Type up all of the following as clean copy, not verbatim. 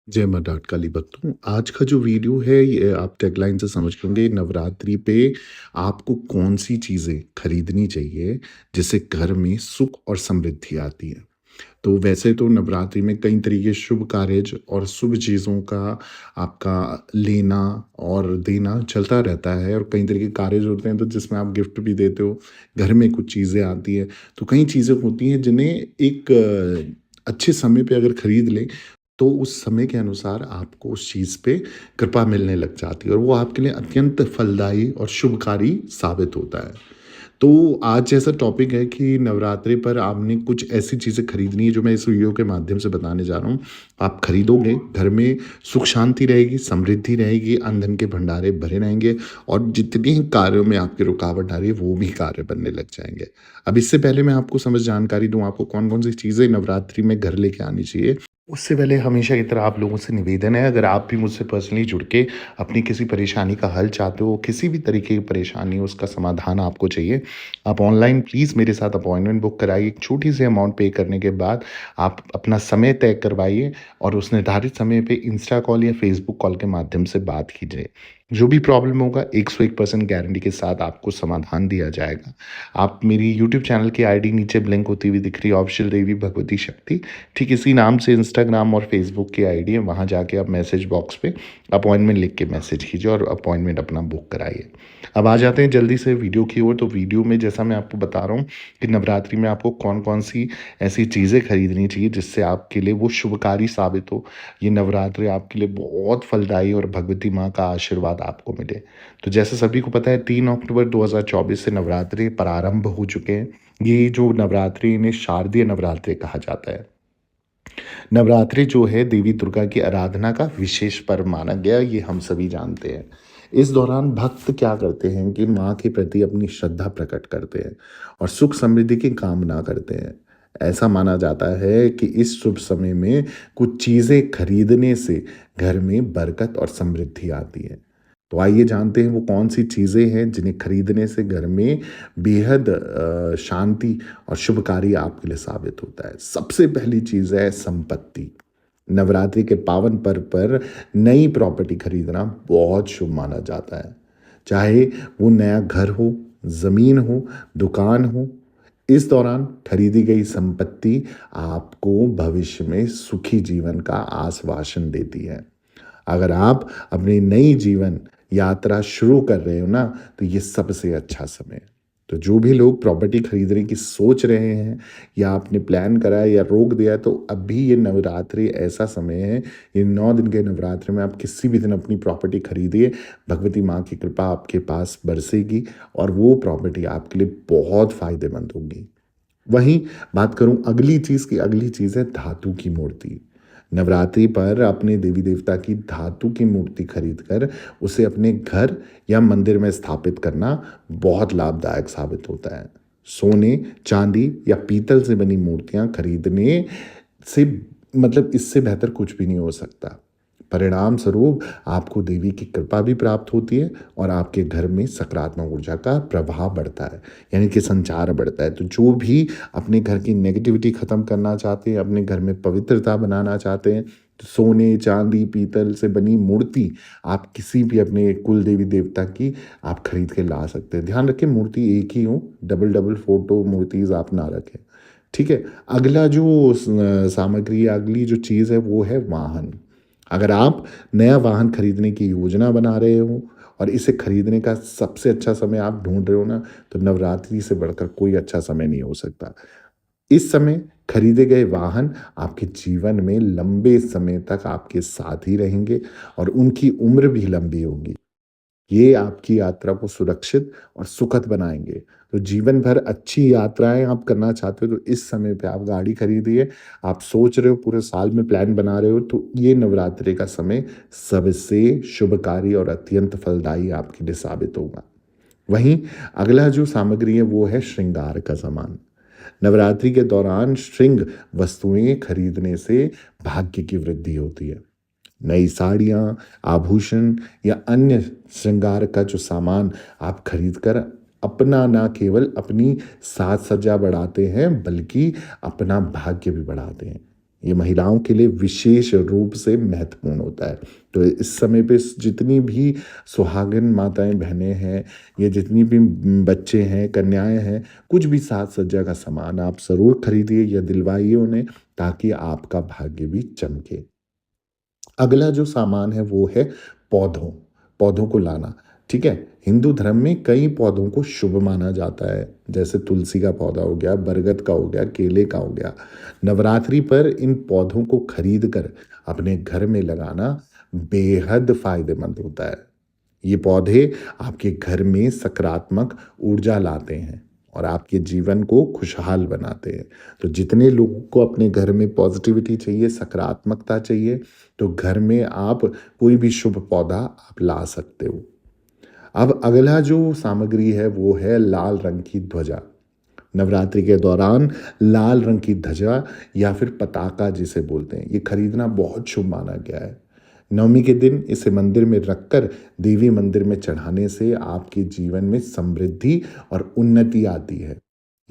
जय माँ डाट काली भक्तों। आज का जो वीडियो है ये आप टैगलाइन से समझ गए होंगे। नवरात्रि पे आपको कौन सी चीज़ें खरीदनी चाहिए जिससे घर में सुख और समृद्धि आती है। तो वैसे तो नवरात्रि में कई तरीके शुभ कार्य और शुभ चीज़ों का आपका लेना और देना चलता रहता है और कई तरह के कार्य होते हैं तो जिसमें आप गिफ्ट भी देते हो। घर में कुछ चीज़ें आती है तो कई चीज़ें होती हैं जिन्हें एक अच्छे समय पे अगर खरीद लें तो उस समय के अनुसार आपको उस चीज़ पे कृपा मिलने लग जाती है और वो आपके लिए अत्यंत फलदायी और शुभकारी साबित होता है। तो आज जैसा टॉपिक है कि नवरात्रि पर आपने कुछ ऐसी चीज़ें खरीदनी है जो मैं इस वीडियो के माध्यम से बताने जा रहा हूँ। आप खरीदोगे, घर में सुख शांति रहेगी, समृद्धि रहेगी, अन्न-धन के भंडारे भरे रहेंगे और जितनी ही कार्यों में आपकी रुकावट आ रही है, वो भी कार्य बनने लग जाएँगे। अब इससे पहले मैं आपको समझ जानकारी दूँ, आपको कौन-कौन सी चीज़ें नवरात्रि में घर लेके आनी चाहिए। उससे पहले हमेशा की तरह आप लोगों से निवेदन है, अगर आप भी मुझसे पर्सनली जुड़ के अपनी किसी परेशानी का हल चाहते हो, किसी भी तरीके की परेशानी हो, उसका समाधान आपको चाहिए, आप ऑनलाइन प्लीज़ मेरे साथ अपॉइंटमेंट बुक कराइए। एक छोटी-सी अमाउंट पे करने के बाद आप अपना समय तय करवाइए और उस निर्धारित समय पे इंस्टा कॉल या फेसबुक कॉल के माध्यम से बात कीजिए। जो भी प्रॉब्लम होगा 101% गारंटी के साथ आपको समाधान दिया जाएगा। आप मेरी यूट्यूब चैनल की आईडी नीचे ब्लिंक होती हुई दिख रही है, ऑफिशियल देवी भगवती शक्ति, ठीक इसी नाम से इंस्टाग्राम और फेसबुक की आईडी है। वहाँ जाके आप मैसेज बॉक्स पे अपॉइंटमेंट लिख के मैसेज कीजिए और अपॉइंटमेंट अपना बुक कराइए। अब आ जाते हैं जल्दी से वीडियो की ओर। तो वीडियो में जैसा मैं आपको बता रहा हूँ कि नवरात्रि में आपको कौन-कौन सी ऐसी चीज़ें खरीदनी चाहिए जिससे आपके लिए वो शुभकारी साबित हो। ये नवरात्रि आपके लिए बहुत फलदायी और भगवती माँ का आशीर्वाद आपको मिले। तो जैसे सभी को पता है 3 अक्टूबर 2024 से नवरात्रि प्रारंभ हो चुके हैं। ये जो नवरात्रि इन्हें शारदीय नवरात्रि कहा जाता है। नवरात्रि जो है देवी दुर्गा की आराधना का विशेष पर्व माना गया, ये हम सभी जानते हैं। इस दौरान भक्त क्या करते हैं कि माँ के प्रति अपनी श्रद्धा प्रकट करते हैं और सुख समृद्धि की कामना करते हैं। ऐसा माना जाता है कि इस शुभ समय में कुछ चीज़ें खरीदने से घर में बरकत और समृद्धि आती है। तो आइए जानते हैं वो कौन सी चीज़ें हैं जिन्हें खरीदने से घर में बेहद शांति और शुभकारी आपके लिए साबित होता है। सबसे पहली चीज़ है संपत्ति। नवरात्रि के पावन पर्व पर नई प्रॉपर्टी खरीदना बहुत शुभ माना जाता है। चाहे वो नया घर हो, ज़मीन हो, दुकान हो, इस दौरान खरीदी गई संपत्ति आपको भविष्य में सुखी जीवन का आश्वासन देती है। अगर आप अपनी नई जीवन यात्रा शुरू कर रहे हो ना, तो ये सबसे अच्छा समय है। तो जो भी लोग प्रॉपर्टी खरीदने की सोच रहे हैं या आपने प्लान करा है या रोक दिया है, तो अभी ये नवरात्रि ऐसा समय है। ये 9 दिन के नवरात्रि में आप किसी भी दिन अपनी प्रॉपर्टी खरीदिए, भगवती माँ की कृपा आपके पास बरसेगी और वो प्रॉपर्टी आपके लिए बहुत फ़ायदेमंद होगी। वहीं बात करूँ अगली चीज़ की, अगली चीज़ है धातु की मूर्ति। नवरात्रि पर अपने देवी देवता की धातु की मूर्ति खरीद कर उसे अपने घर या मंदिर में स्थापित करना बहुत लाभदायक साबित होता है। सोने, चांदी या पीतल से बनी मूर्तियां खरीदने से मतलब इससे बेहतर कुछ भी नहीं हो सकता। परिणाम स्वरूप आपको देवी की कृपा भी प्राप्त होती है और आपके घर में सकारात्मक ऊर्जा का प्रभाव बढ़ता है, यानी कि संचार बढ़ता है। तो जो भी अपने घर की नेगेटिविटी खत्म करना चाहते हैं, अपने घर में पवित्रता बनाना चाहते हैं, तो सोने, चांदी, पीतल से बनी मूर्ति आप किसी भी अपने कुल देवी देवता की आप खरीद के ला सकते हैं। ध्यान रखें मूर्ति एक ही हो, डबल डबल फोटो मूर्तिज आप ना रखें। ठीक है। अगला जो सामग्री, अगली जो चीज़ है वो है वाहन। अगर आप नया वाहन खरीदने की योजना बना रहे हो और इसे खरीदने का सबसे अच्छा समय आप ढूंढ रहे हो ना, तो नवरात्रि से बढ़कर कोई अच्छा समय नहीं हो सकता। इस समय खरीदे गए वाहन आपके जीवन में लंबे समय तक आपके साथ ही रहेंगे और उनकी उम्र भी लंबी होगी। ये आपकी यात्रा को सुरक्षित और सुखद बनाएँगे। तो जीवन भर अच्छी यात्राएँ आप करना चाहते हो, तो इस समय पे आप गाड़ी खरीदिए। आप सोच रहे हो पूरे साल में प्लान बना रहे हो, तो ये नवरात्रि का समय सबसे शुभकारी और अत्यंत फलदायी आपके लिए साबित होगा। वहीं अगला जो सामग्री है वो है श्रृंगार का सामान। नवरात्रि के दौरान श्रृंग वस्तुएँ खरीदने से भाग्य की वृद्धि होती है। नई साड़ियाँ, आभूषण या अन्य श्रृंगार का जो सामान आप खरीद कर अपना ना केवल अपनी साज सज्जा बढ़ाते हैं बल्कि अपना भाग्य भी बढ़ाते हैं। ये महिलाओं के लिए विशेष रूप से महत्वपूर्ण होता है। तो इस समय पे जितनी भी सुहागिन माताएँ, बहनें हैं या जितनी भी बच्चे हैं, कन्याएँ हैं, कुछ भी साज-सज्जा का सामान आप ज़रूर खरीदिए या दिलवाइए उन्हें, ताकि आपका भाग्य भी चमके। अगला जो सामान है वो है पौधों, पौधों को लाना, ठीक है? हिंदू धर्म में कई पौधों को शुभ माना जाता है, जैसे तुलसी का पौधा हो गया, बरगद का हो गया, केले का हो गया। नवरात्रि पर इन पौधों को खरीद कर अपने घर में लगाना बेहद फ़ायदेमंद होता है। ये पौधे आपके घर में सकारात्मक ऊर्जा लाते हैं और आपके जीवन को खुशहाल बनाते हैं। तो जितने लोगों को अपने घर में पॉजिटिविटी चाहिए, सकारात्मकता चाहिए, तो घर में आप कोई भी शुभ पौधा आप ला सकते हो। अब अगला जो सामग्री है वो है लाल रंग की ध्वजा। नवरात्रि के दौरान लाल रंग की ध्वजा या फिर पताका जिसे बोलते हैं, ये खरीदना बहुत शुभ माना गया है। नवमी के दिन इसे मंदिर में रखकर देवी मंदिर में चढ़ाने से आपके जीवन में समृद्धि और उन्नति आती है।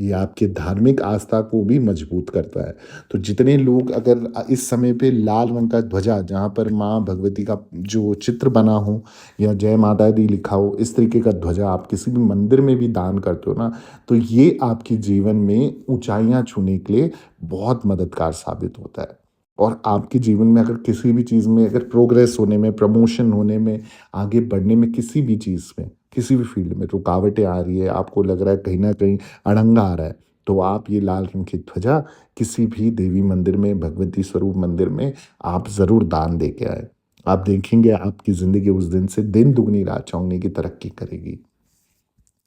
ये आपकी धार्मिक आस्था को भी मजबूत करता है। तो जितने लोग अगर इस समय पे लाल रंग का ध्वजा जहाँ पर माँ भगवती का जो चित्र बना हो या जय माता दी लिखा हो, इस तरीके का ध्वजा आप किसी भी मंदिर में भी दान करते हो ना, तो ये आपके जीवन में ऊँचाइयाँ छूने के लिए बहुत मददगार साबित होता है। और आपके जीवन में अगर किसी भी चीज़ में अगर प्रोग्रेस होने में, प्रमोशन होने में, आगे बढ़ने में, किसी भी चीज़ में, किसी भी फ़ील्ड में रुकावटें आ रही है, आपको लग रहा है कहीं न कहीं अड़ंगा आ रहा है, तो आप ये लाल रंग की ध्वजा किसी भी देवी मंदिर में, भगवती स्वरूप मंदिर में आप ज़रूर दान दे के आएँ। आप देखेंगे आपकी ज़िंदगी उस दिन से दिन दुगनी रात चौगुनी की तरक्की करेगी।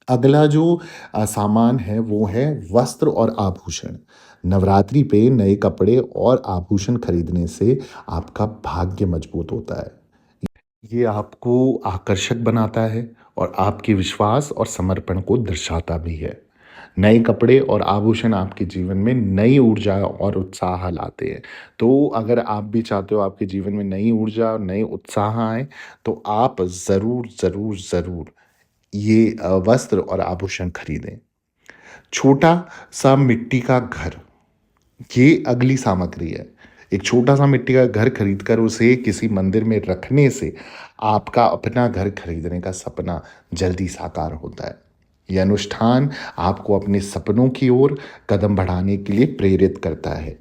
अगला जो सामान है वो है वस्त्र और आभूषण। नवरात्रि पे नए कपड़े और आभूषण खरीदने से आपका भाग्य मजबूत होता है। ये आपको आकर्षक बनाता है और आपके विश्वास और समर्पण को दर्शाता भी है। नए कपड़े और आभूषण आपके जीवन में नई ऊर्जा और उत्साह लाते हैं। तो अगर आप भी चाहते हो आपके जीवन में नई ऊर्जा और नए उत्साह आए, तो आप ज़रूर, ज़रूर, ज़रूर ये वस्त्र और आभूषण खरीदें। छोटा-सा मिट्टी का घर, ये अगली सामग्री है। एक छोटा-सा मिट्टी का घर खरीद कर उसे किसी मंदिर में रखने से आपका अपना घर खरीदने का सपना जल्दी साकार होता है। ये अनुष्ठान आपको अपने सपनों की ओर कदम बढ़ाने के लिए प्रेरित करता है।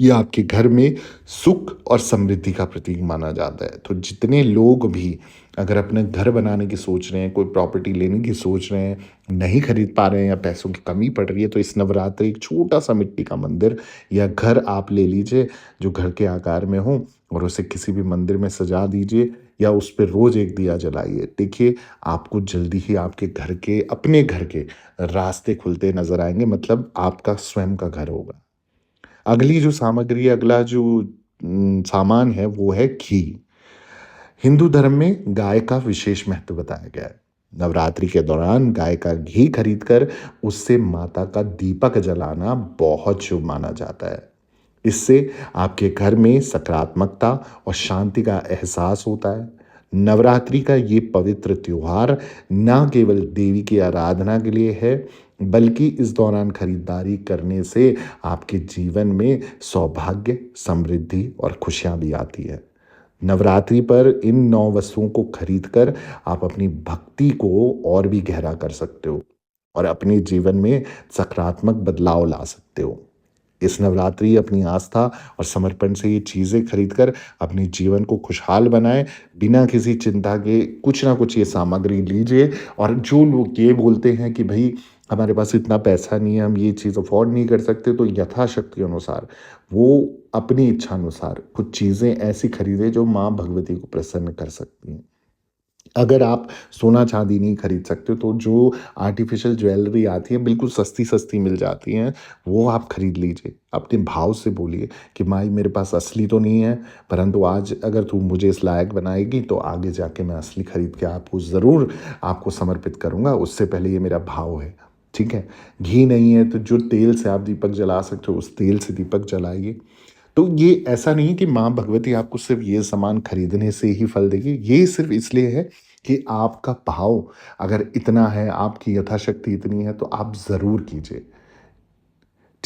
ये आपके घर में सुख और समृद्धि का प्रतीक माना जाता है। तो जितने लोग भी अगर अपने घर बनाने की सोच रहे हैं, कोई प्रॉपर्टी लेने की सोच रहे हैं, नहीं खरीद पा रहे हैं या पैसों की कमी पड़ रही है, तो इस नवरात्रि एक छोटा-सा मिट्टी का मंदिर या घर आप ले लीजिए, जो घर के आकार में हो और उसे किसी भी मंदिर में सजा दीजिए या उस पे रोज़ एक दिया जलाइए। देखिए, आपको जल्दी ही आपके घर के अपने घर के रास्ते खुलते नज़र आएँगे, मतलब आपका स्वयं का घर होगा। अगली जो सामग्री है, अगला जो सामान है वो है घी। हिंदू धर्म में गाय का विशेष महत्व बताया गया है। नवरात्रि के दौरान गाय का घी खरीदकर उससे माता का दीपक जलाना बहुत शुभ माना जाता है। इससे आपके घर में सकारात्मकता और शांति का एहसास होता है। नवरात्रि का ये पवित्र त्योहार न केवल देवी की आराधना के लिए है, बल्कि इस दौरान खरीदारी करने से आपके जीवन में सौभाग्य, समृद्धि और खुशियाँ भी आती है। नवरात्रि पर इन 9 वस्तुओं को खरीद कर आप अपनी भक्ति को और भी गहरा कर सकते हो और अपने जीवन में सकारात्मक बदलाव ला सकते हो। इस नवरात्रि अपनी आस्था और समर्पण से ये चीज़ें खरीद कर अपने जीवन को खुशहाल बनाएँ, बिना किसी चिंता के कुछ ना कुछ ये सामग्री लीजिए। और जो लोग ये बोलते हैं कि भई हमारे पास इतना पैसा नहीं है, हम ये चीज़ अफ़ोर्ड नहीं कर सकते, तो यथाशक्ति अनुसार वो अपनी इच्छा अनुसार कुछ चीज़ें ऐसी खरीदें जो माँ भगवती को प्रसन्न कर सकती हैं। अगर आप सोना-चाँदी नहीं खरीद सकते, तो जो आर्टिफ़िशियल ज्वेलरी आती है, बिल्कुल सस्ती-सस्ती मिल जाती हैं, वो आप खरीद लीजिए। अपने भाव से बोलिए कि माई मेरे पास असली तो नहीं है, परंतु आज अगर तू मुझे इस लायक बनाएगी, तो आगे जाके मैं असली खरीद के आपको ज़रूर आपको समर्पित करूँगा। उससे पहले ये मेरा भाव है, ठीक है? घी नहीं है, तो जो तेल से आप दीपक जला सकते हो, उस तेल से दीपक जलाइए। तो ये ऐसा नहीं है कि माँ भगवती आपको सिर्फ़ ये सामान खरीदने से ही फल देगी। ये सिर्फ़ इसलिए है कि आपका भाव अगर इतना है, आपकी यथाशक्ति इतनी है, तो आप ज़रूर कीजिए।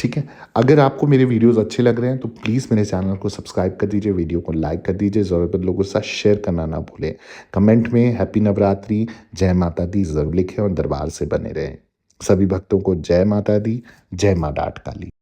ठीक है? अगर आपको मेरे वीडियोज़ अच्छे लग रहे हैं तो प्लीज़ मेरे चैनल को सब्सक्राइब कर दीजिए, वीडियो को लाइक कर दीजिए, ज़रूरतमंद लोगों के साथ शेयर करना ना भूलें। कमेंट में हैप्पी नवरात्रि, जय माता दी ज़रूर लिखें और दरबार से बने रहें। सभी भक्तों को जय माता दी, जय माँ डाठ काली।